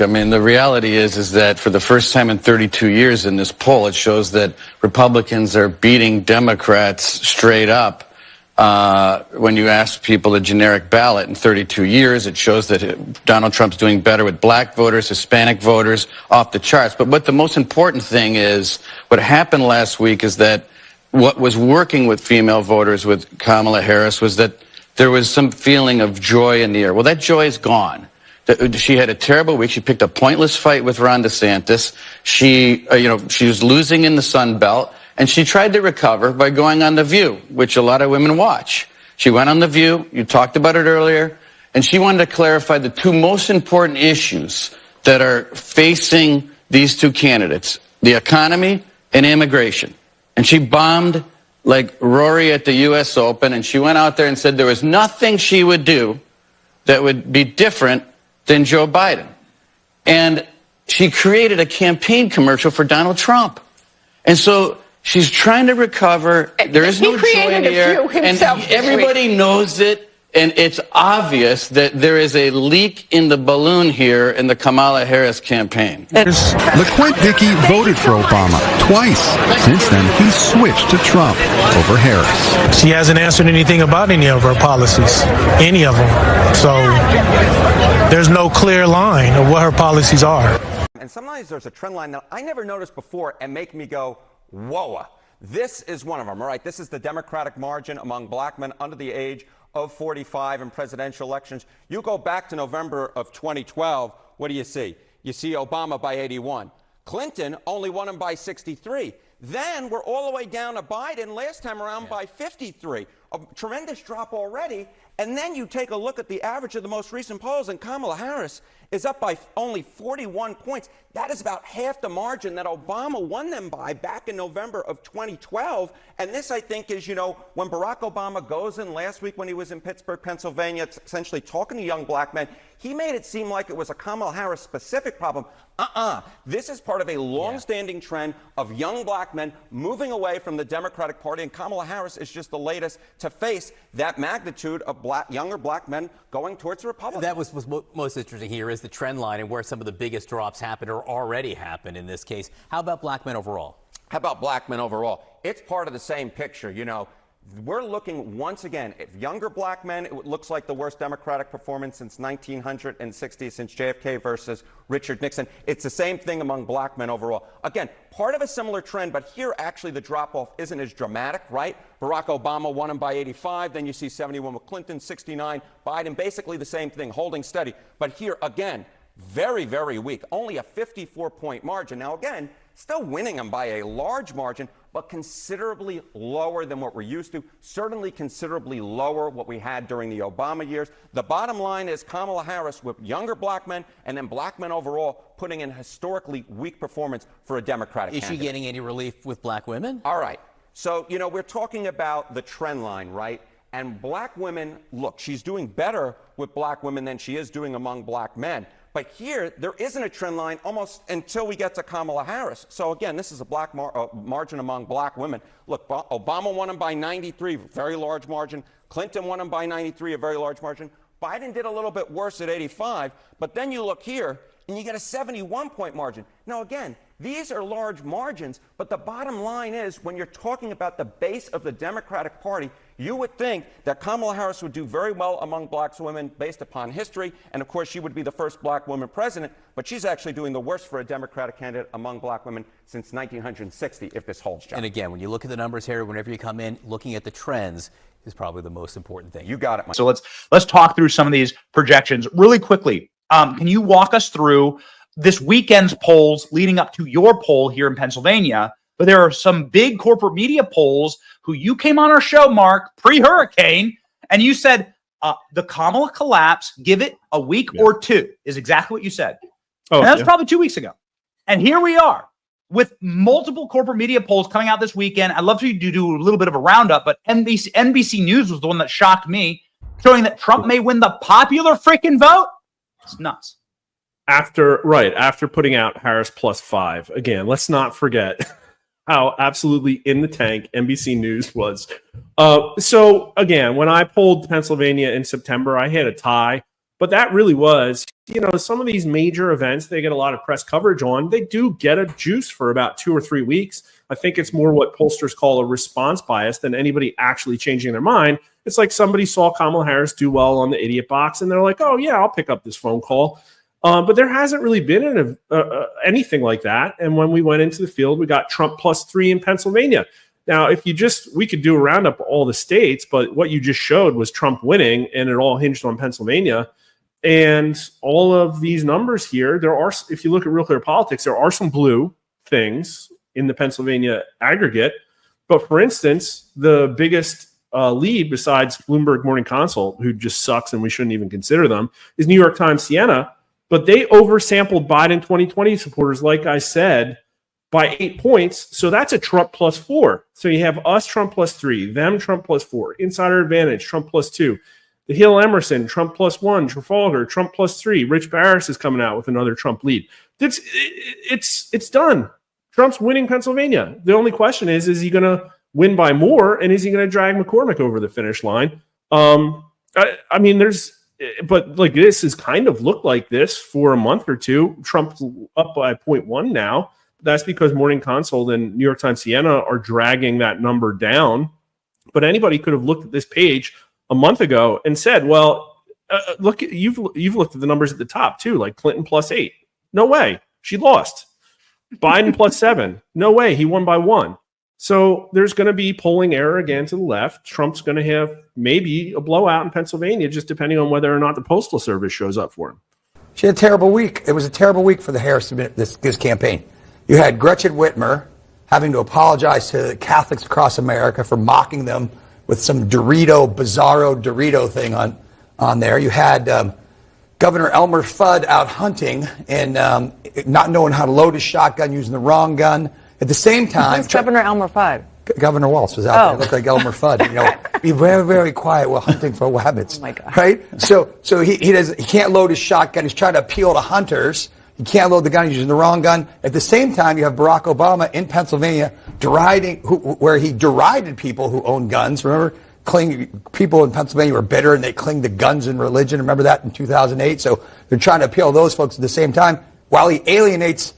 I mean, the reality is that for the first time in 32 years in this poll, it shows that Republicans are beating Democrats straight up. When you ask people a generic ballot in 32 years, it shows that Donald Trump's doing better with black voters, Hispanic voters, off the charts. But what the most important thing is, what happened last week is that what was working with female voters with Kamala Harris was that there was some feeling of joy in the air. Well, that joy is gone. She had a terrible week. She picked a pointless fight with Ron DeSantis. She was losing in the Sun Belt, and she tried to recover by going on The View, which a lot of women watch. She went on The View. You talked about it earlier, and she wanted to clarify the two most important issues that are facing these two candidates: the economy and immigration. And she bombed like Rory at the U.S. Open, and she went out there and said there was nothing she would do that would be different than Joe Biden. And she created a campaign commercial for Donald Trump. And so she's trying to recover. There is no joy in the air. And everybody knows it. And it's obvious that there is a leak in the balloon here in the Kamala Harris campaign. LaQuint-Dickey voted for Obama twice. Since then, he switched to Trump over Harris. She hasn't answered anything about any of her policies, any of them. So there's no clear line of what her policies are. And sometimes there's a trend line that I never noticed before and make me go, whoa. This is one of them, all right? This is the Democratic margin among black men under the age of 45 in presidential elections. You go back to November of 2012, what do you see? You see Obama by 81. Clinton only won him by 63. Then we're all the way down to Biden last time around by 53. A tremendous drop already. And then you take a look at the average of the most recent polls, and Kamala Harris is up by only 41 points. That is about half the margin that Obama won them by back in November of 2012. And this, I think, is, when Barack Obama goes in last week when he was in Pittsburgh, Pennsylvania, essentially talking to young black men, he made it seem like it was a Kamala Harris specific problem. This is part of a long-standing trend of young black men moving away from the Democratic Party, and Kamala Harris is just the latest to face that magnitude of younger black men going towards the Republicans. That was what's most interesting here is the trend line and where some of the biggest drops happened or already happened in this case. How about black men overall? How about black men overall? It's part of the same picture. We're looking once again at younger black men. It looks like the worst Democratic performance since 1960, since JFK versus Richard Nixon. It's the same thing among black men overall. Again, part of a similar trend, but here actually the drop-off isn't as dramatic, right? Barack Obama won him by 85. Then you see 71 with Clinton, 69. Biden, basically the same thing, holding steady. But here, again, very, very weak. Only a 54-point margin. Now, again, still winning them by a large margin, but considerably lower than what we're used to, certainly considerably lower what we had during the Obama years. The bottom line is Kamala Harris with younger black men and then black men overall putting in historically weak performance for a Democratic candidate. Is she getting any relief with black women? All right. So, we're talking about the trend line, right? And black women, look, she's doing better with black women than she is doing among black men. But here, there isn't a trend line almost until we get to Kamala Harris. So again, this is a black margin among black women. Look, Obama won him by 93, very large margin. Clinton won him by 93, a very large margin. Biden did a little bit worse at 85. But then you look here, and you get a 71-point margin. Now, again, these are large margins, but the bottom line is when you're talking about the base of the Democratic Party, you would think that Kamala Harris would do very well among black women based upon history, and of course she would be the first black woman president, but she's actually doing the worst for a Democratic candidate among black women since 1960, if this holds, John. And again, when you look at the numbers here, whenever you come in, looking at the trends is probably the most important thing. You got it, Mike. So let's talk through some of these projections really quickly. Can you walk us through this weekend's polls leading up to your poll here in Pennsylvania? But there are some big corporate media polls who you came on our show, Mark, pre-hurricane, and you said the Kamala collapse, give it a week or two, is exactly what you said. And that was probably 2 weeks ago. And here we are with multiple corporate media polls coming out this weekend. I'd love for you to do a little bit of a roundup, but NBC News was the one that shocked me, showing that Trump may win the popular freaking vote. It's nuts. After putting out Harris +5, again, let's not forget how absolutely in the tank NBC News was. So again, when I polled Pennsylvania in September, I had a tie But that really was, some of these major events they get a lot of press coverage on. They do get a juice for about 2 or 3 weeks. I think it's more what pollsters call a response bias than anybody actually changing their mind. It's like somebody saw Kamala Harris do well on the idiot box, and they're like, oh, yeah, I'll pick up this phone call. But there hasn't really been anything like that. And when we went into the field, we got Trump +3 in Pennsylvania. Now, we could do a roundup of all the states, but what you just showed was Trump winning, and it all hinged on Pennsylvania. And all of these numbers here, if you look at Real Clear Politics, there are some blue things in the Pennsylvania aggregate. But for instance, the biggest lead besides Bloomberg Morning Consult, who just sucks and we shouldn't even consider them, is New York Times Siena. But they oversampled Biden 2020 supporters, like I said, by 8 points. So that's a Trump +4. So you have us Trump +3, them Trump +4, Insider Advantage Trump +2, the Hill Emerson Trump +1, Trafalgar Trump +3. Rich Barris is coming out with another Trump lead. It's done. Trump's winning Pennsylvania. The only question is he going to win by more, and is he going to drag McCormick over the finish line? But like this has kind of looked like this for a month or two. Trump's up by 0.1 now. That's because Morning Consult and New York Times Siena are dragging that number down. But anybody could have looked at this page a month ago and said, well, look, you've looked at the numbers at the top too, like Clinton +8. No way. She lost. Biden +7. No way. He won by 1. So there's going to be polling error again to the left. Trump's going to have maybe a blowout in Pennsylvania, just depending on whether or not the Postal Service shows up for him. She had a terrible week. It was a terrible week for the Harris this campaign. You had Gretchen Whitmer having to apologize to Catholics across America for mocking them with some bizarro Dorito thing on there. You had Governor Elmer Fudd out hunting and not knowing how to load his shotgun, using the wrong gun. At the same time, who's Governor Elmer Fudd? Governor Walz was out there. It looked like Elmer Fudd. Be very, very quiet while hunting for rabbits. Oh my God. Right? So he can't load his shotgun. He's trying to appeal to hunters. He can't load the gun. He's using the wrong gun. At the same time, you have Barack Obama in Pennsylvania where he derided people who own guns. Remember, people in Pennsylvania were bitter and they clinged to guns and religion. Remember that in 2008? So they're trying to appeal to those folks at the same time while he alienates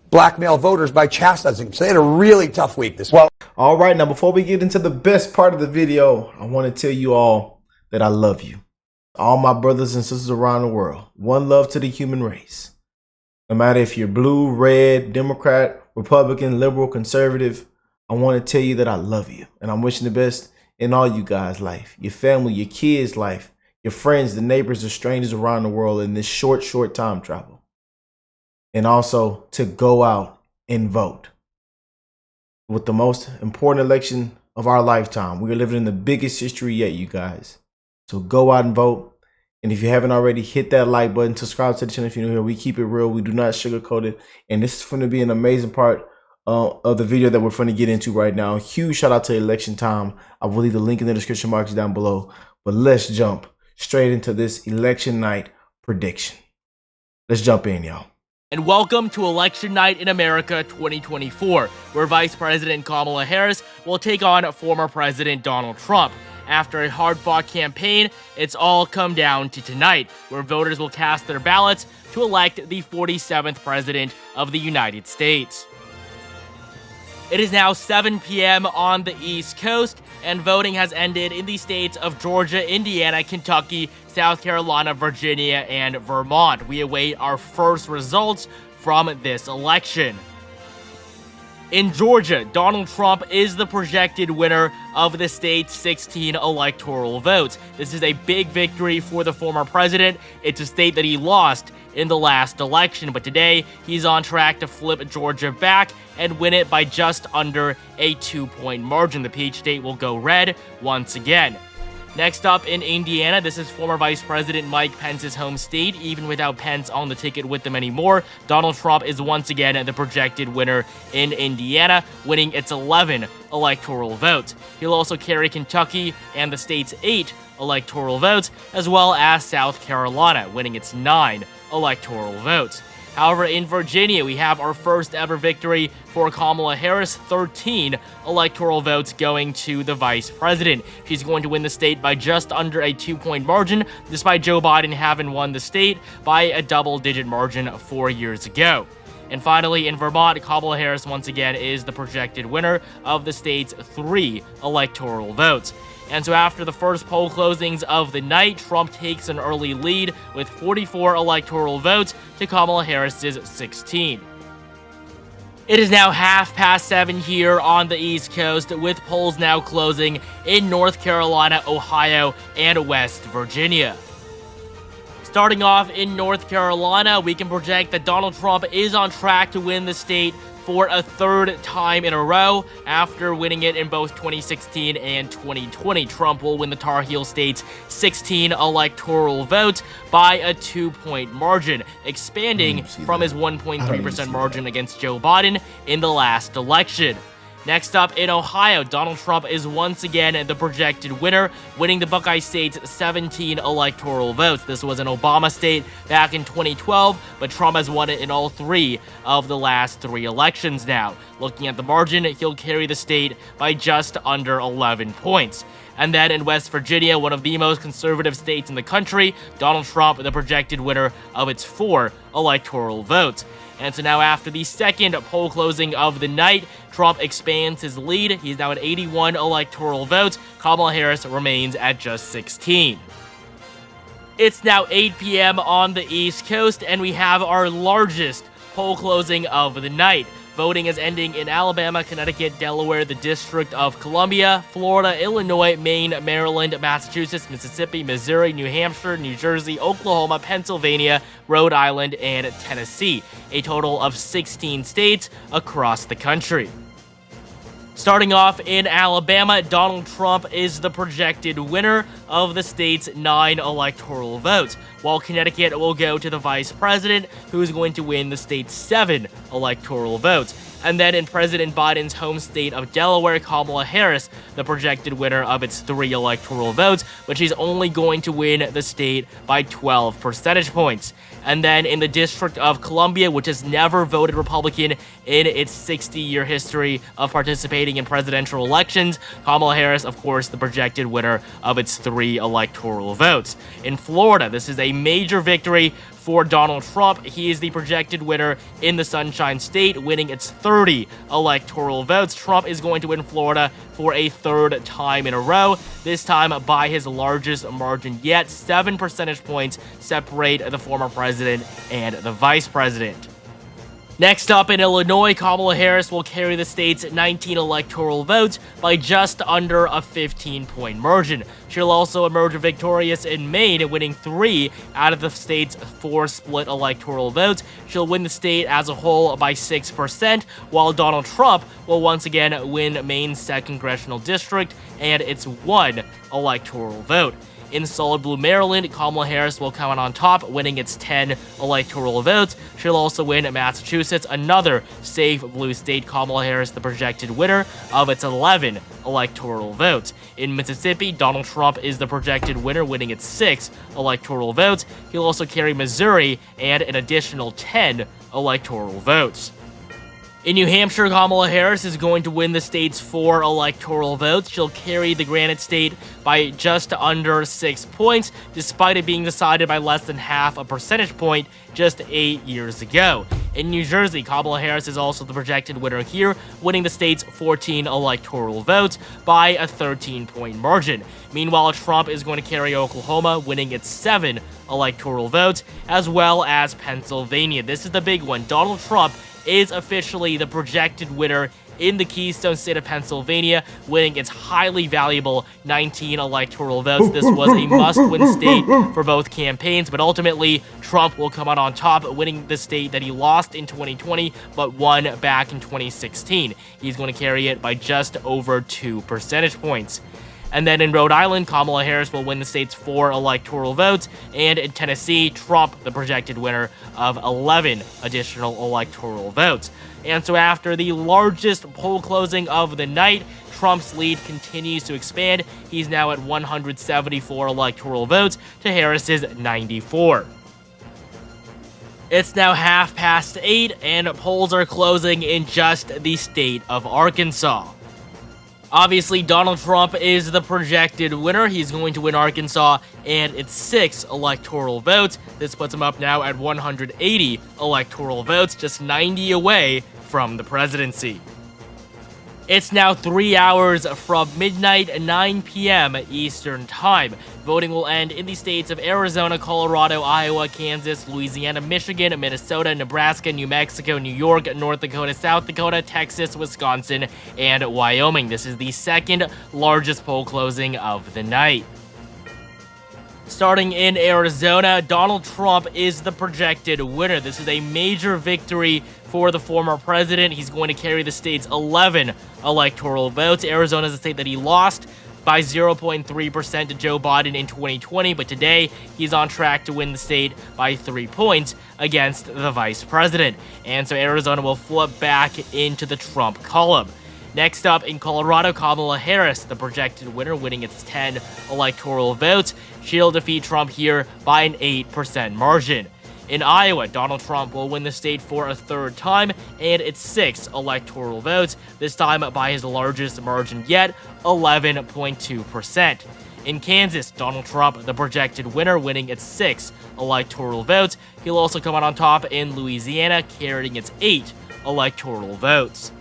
black male voters by chastising. So they had a really tough week this week. All right, now before we get into the best part of the video, I want to tell you all that I love you. All my brothers and sisters around the world. One love to the human race. No matter if you're blue, red, Democrat, Republican, liberal, conservative, I want to tell you that I love you. And I'm wishing the best in all you guys' life. Your family, your kids' life, your friends, the neighbors, the strangers around the world in this short time travel. And also to go out and vote. With the most important election of our lifetime. We are living in the biggest history yet, you guys. So go out and vote. And if you haven't already, hit that like button. Subscribe to the channel if you're new here. We keep it real. We do not sugarcoat it. And this is going to be an amazing part of the video that we're going to get into right now. Huge shout out to Election Time. I will leave the link in the description box down below. But let's jump straight into this election night prediction. Let's jump in, y'all. And welcome to Election Night in America 2024, where Vice President Kamala Harris will take on former President Donald Trump. After a hard-fought campaign, it's all come down to tonight, where voters will cast their ballots to elect the 47th President of the United States. It is now 7 p.m. on the East Coast, and voting has ended in the states of Georgia, Indiana, Kentucky, South Carolina, Virginia, and Vermont. We await our first results from this election. In Georgia, Donald Trump is the projected winner of the state's 16 electoral votes. This is a big victory for the former president. It's a state that he lost in the last election, but today he's on track to flip Georgia back and win it by just under a 2-point margin. The peach state will go red once again. Next up in Indiana, this is former Vice President Mike Pence's home state. Even without Pence on the ticket with them anymore, Donald Trump is once again the projected winner in Indiana, winning its 11 electoral votes. He'll also carry Kentucky and the state's 8 electoral votes, as well as South Carolina, winning its 9 electoral votes. However, in Virginia, we have our first ever victory for Kamala Harris, 13 electoral votes going to the vice president. She's going to win the state by just under a 2-point margin, despite Joe Biden having won the state by a double-digit margin 4 years ago. And finally, in Vermont, Kamala Harris once again is the projected winner of the state's 3 electoral votes. And so after the first poll closings of the night, Trump takes an early lead with 44 electoral votes to Kamala Harris's 16. It is now 7:30 here on the East Coast, with polls now closing in North Carolina, Ohio, and West Virginia. Starting off in North Carolina, we can project that Donald Trump is on track to win the state for a 3rd time in a row after winning it in both 2016 and 2020. Trump will win the Tar Heel state's 16 electoral votes by a 2-point margin, expanding from his 1.3% margin against Joe Biden in the last election. Next up in Ohio, Donald Trump is once again the projected winner, winning the Buckeye State's 17 electoral votes. This was an Obama state back in 2012, but Trump has won it in all 3 of the last 3 elections now. Looking at the margin, he'll carry the state by just under 11 points. And then in West Virginia, one of the most conservative states in the country, Donald Trump, the projected winner of its 4 electoral votes. And so now after the second poll closing of the night, Trump expands his lead. He's now at 81 electoral votes. Kamala Harris remains at just 16. It's now 8 p.m. on the East Coast, and we have our largest poll closing of the night. Voting is ending in Alabama, Connecticut, Delaware, the District of Columbia, Florida, Illinois, Maine, Maryland, Massachusetts, Mississippi, Missouri, New Hampshire, New Jersey, Oklahoma, Pennsylvania, Rhode Island, and Tennessee. A total of 16 states across the country. Starting off in Alabama, Donald Trump is the projected winner of the state's 9 electoral votes, while Connecticut will go to the vice president, who is going to win the state's 7 electoral votes. And then in President Biden's home state of Delaware, Kamala Harris, the projected winner of its 3 electoral votes, but she's only going to win the state by 12 percentage points. And then in the District of Columbia, which has never voted Republican in its 60-year history of participating in presidential elections, Kamala Harris, of course, the projected winner of its 3 electoral votes. In Florida, this is a major victory for Donald Trump. He is the projected winner in the Sunshine State, winning its 30 electoral votes. Trump is going to win Florida for a 3rd time in a row, this time by his largest margin yet. 7 percentage points separate the former president and the vice president. Next up in Illinois, Kamala Harris will carry the state's 19 electoral votes by just under a 15-point margin. She'll also emerge victorious in Maine, winning 3 out of the state's 4 split electoral votes. She'll win the state as a whole by 6%, while Donald Trump will once again win Maine's 2nd congressional district and its 1 electoral vote. In solid blue Maryland, Kamala Harris will come out on top, winning its 10 electoral votes. She'll also win Massachusetts, another safe blue state. Kamala Harris, the projected winner of its 11 electoral votes. In Mississippi, Donald Trump is the projected winner, winning its 6 electoral votes. He'll also carry Missouri and an additional 10 electoral votes. In New Hampshire, Kamala Harris is going to win the state's 4 electoral votes. She'll carry the Granite State by just under 6 points, despite it being decided by less than half a percentage point just 8 years ago. In New Jersey, Kamala Harris is also the projected winner here, winning the state's 14 electoral votes by a 13-point margin. Meanwhile, Trump is going to carry Oklahoma, winning its 7 electoral votes, as well as Pennsylvania. This is the big one. Donald Trump is officially the projected winner in the Keystone State of Pennsylvania, winning its highly valuable 19 electoral votes. This was a must-win state for both campaigns, but ultimately, Trump will come out on top, winning the state that he lost in 2020, but won back in 2016. He's going to carry it by just over 2 percentage points. And then in Rhode Island, Kamala Harris will win the state's 4 electoral votes. And in Tennessee, Trump, the projected winner of 11 additional electoral votes. And so after the largest poll closing of the night, Trump's lead continues to expand. He's now at 174 electoral votes to Harris's 94. It's now 8:30, and polls are closing in just the state of Arkansas. Obviously, Donald Trump is the projected winner. He's going to win Arkansas, and it's 6 electoral votes. This puts him up now at 180 electoral votes, just 90 away from the presidency. It's now 3 hours from midnight, 9 p.m. Eastern Time. Voting will end in the states of Arizona, Colorado, Iowa, Kansas, Louisiana, Michigan, Minnesota, Nebraska, New Mexico, New York, North Dakota, South Dakota, Texas, Wisconsin, and Wyoming. This is the second largest poll closing of the night. Starting in Arizona, Donald Trump is the projected winner. This is a major victory for the former president. He's going to carry the state's 11 electoral votes. Arizona is a state that he lost by 0.3% to Joe Biden in 2020, but today he's on track to win the state by 3 points against the vice president. And so Arizona will flip back into the Trump column. Next up in Colorado, Kamala Harris, the projected winner, winning its 10 electoral votes. She'll defeat Trump here by an 8% margin. In Iowa, Donald Trump will win the state for a third time, and it's 6 electoral votes, this time by his largest margin yet, 11.2%. In Kansas, Donald Trump, the projected winner, winning its 6 electoral votes. He'll also come out on top in Louisiana, carrying its 8 electoral votes.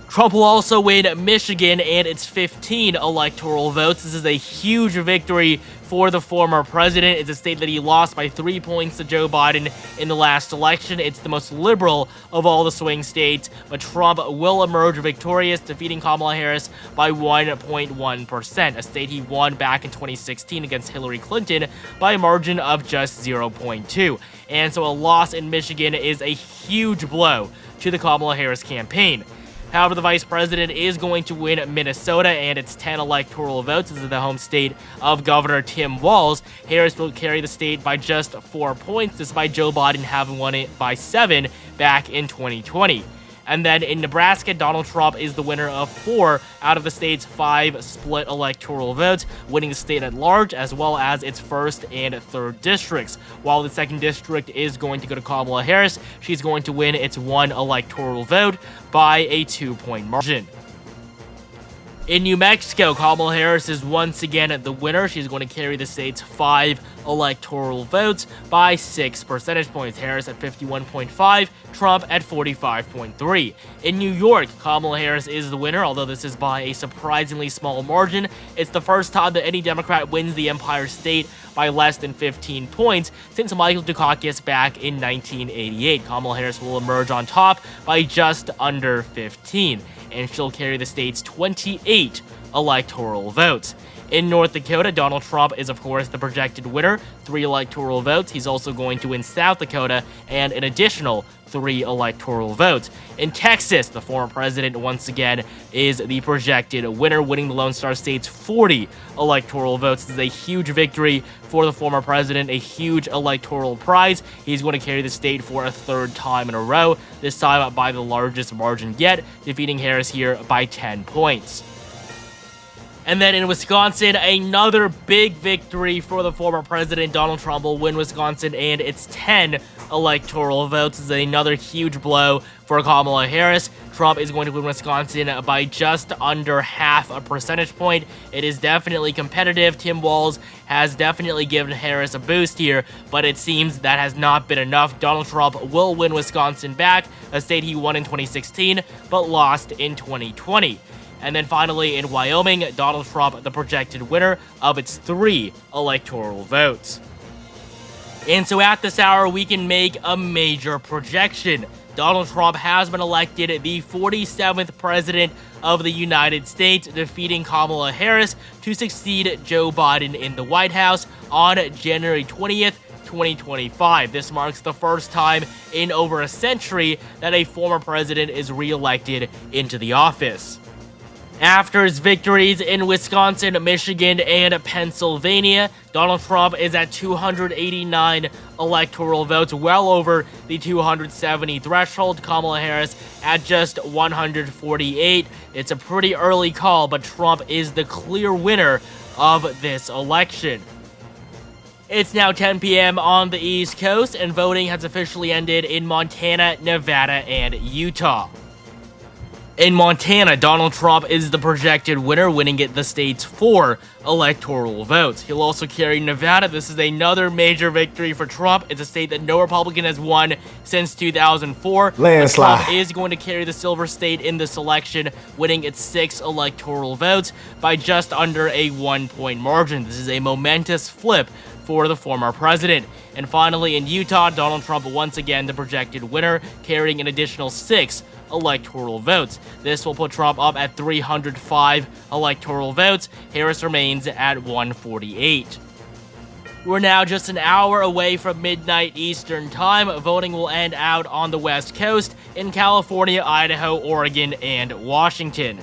Trump will also win Michigan and its 15 electoral votes. This is a huge victory for the former president. It's a state that he lost by 3 points to Joe Biden in the last election. It's the most liberal of all the swing states, but Trump will emerge victorious, defeating Kamala Harris by 1.1%, a state he won back in 2016 against Hillary Clinton by a margin of just 0.2. And so a loss in Michigan is a huge blow to the Kamala Harris campaign. However, the vice president is going to win Minnesota and its 10 electoral votes. This is the home state of Governor Tim Walz. Harris will carry the state by just 4 points, despite Joe Biden having won it by 7 back in 2020. And then in Nebraska, Donald Trump is the winner of 4 out of the state's 5 split electoral votes, winning the state at large as well as its 1st and 3rd districts. While the 2nd district is going to go to Kamala Harris, she's going to win its 1 electoral vote by a 2-point margin. In New Mexico, Kamala Harris is once again the winner. She's going to carry the state's 5 electoral votes by 6 percentage points. Harris at 51.5, Trump at 45.3. In New York, Kamala Harris is the winner, although this is by a surprisingly small margin. It's the first time that any Democrat wins the Empire State by less than 15 points since Michael Dukakis back in 1988. Kamala Harris will emerge on top by just under 15, and she'll carry the state's 28 electoral votes. In North Dakota, Donald Trump is, of course, the projected winner, 3 electoral votes. He's also going to win South Dakota and an additional 3 electoral votes. In Texas, the former president, once again, is the projected winner, winning the Lone Star State's 40 electoral votes. This is a huge victory for the former president, a huge electoral prize. He's going to carry the state for a 3rd time in a row, this time by the largest margin yet, defeating Harris here by 10 points. And then in Wisconsin, another big victory for the former president. Donald Trump will win Wisconsin and its 10 electoral votes. This is another huge blow for Kamala Harris. Trump is going to win Wisconsin by just under half a percentage point. It is definitely competitive. Tim Walz has definitely given Harris a boost here, but it seems that has not been enough. Donald Trump will win Wisconsin back, a state he won in 2016, but lost in 2020. And then finally, in Wyoming, Donald Trump, the projected winner of its 3 electoral votes. And so at this hour, we can make a major projection. Donald Trump has been elected the 47th president of the United States, defeating Kamala Harris to succeed Joe Biden in the White House on January 20th, 2025. This marks the first time in over a century that a former president is re-elected into the office. After his victories in Wisconsin, Michigan, and Pennsylvania, Donald Trump is at 289 electoral votes, well over the 270 threshold. Kamala Harris at just 148. It's a pretty early call, but Trump is the clear winner of this election. It's now 10 p.m. on the East Coast, and voting has officially ended in Montana, Nevada, and Utah. In Montana, Donald Trump is the projected winner, winning the state's 4 electoral votes. He'll also carry Nevada. This is another major victory for Trump. It's a state that no Republican has won since 2004. Landslide. Trump is going to carry the silver state in this election, winning its 6 electoral votes by just under a 1-point margin. This is a momentous flip for the former president. And finally, in Utah, Donald Trump once again the projected winner, carrying an additional 6 electoral votes. This will put Trump up at 305 electoral votes. Harris remains at 148. We're now just an hour away from midnight Eastern time. Voting will end out on the West Coast in California, Idaho, Oregon, and Washington.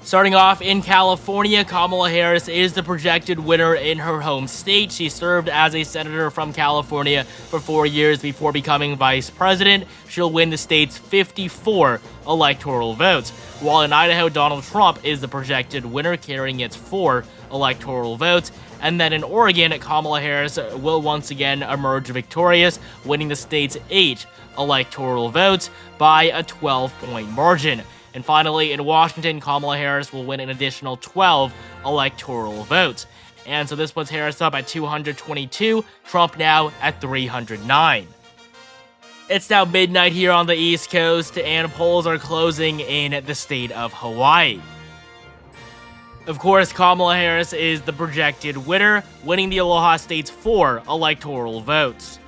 Starting off in California, Kamala Harris is the projected winner in her home state. She served as a senator from California for 4 years before becoming vice president. She'll win the state's 54 electoral votes. While in Idaho, Donald Trump is the projected winner, carrying its 4 electoral votes. And then in Oregon, Kamala Harris will once again emerge victorious, winning the state's 8 electoral votes by a 12-point margin. And finally, in Washington, Kamala Harris will win an additional 12 electoral votes. And so this puts Harris up at 222, Trump now at 309. It's now midnight here on the East Coast, and polls are closing in the state of Hawaii. Of course, Kamala Harris is the projected winner, winning the Aloha State's 4 electoral votes.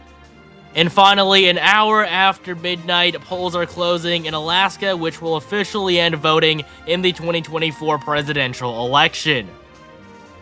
And finally, an hour after midnight, polls are closing in Alaska, which will officially end voting in the 2024 presidential election.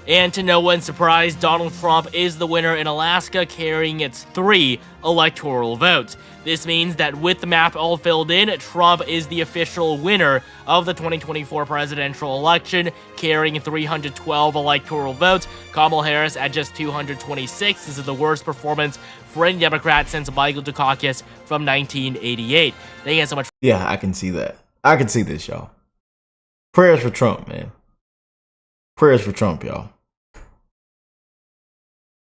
And to no one's surprise, Donald Trump is the winner in Alaska, carrying its 3 electoral votes. This means that with the map all filled in, Trump is the official winner of the 2024 presidential election, carrying 312 electoral votes. Kamala Harris at just 226. This is the worst performance for any Democrat since Michael Dukakis from 1988. Thank you so much. Yeah, I can see that. I can see this, y'all. Prayers for Trump, man. Prayers for Trump, y'all.